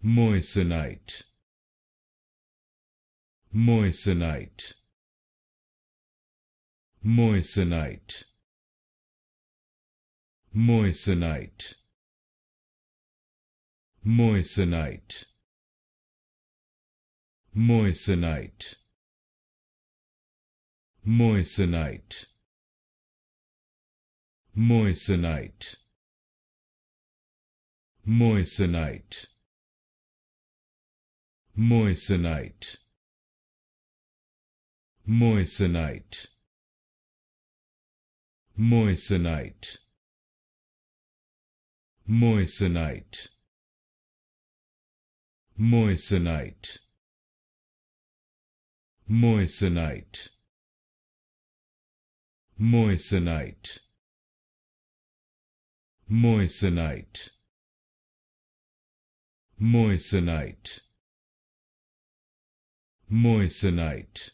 Moissanite, Moissanite, Moissanite, Moissanite, Moissanite, Moissanite, Moissanite, Moissanite, Moissanite, Moissanite, Moissanite, Moissanite, Moissanite, Moissanite, Moissanite, Moissanite, Moissanite, Moissanite, Moissanite,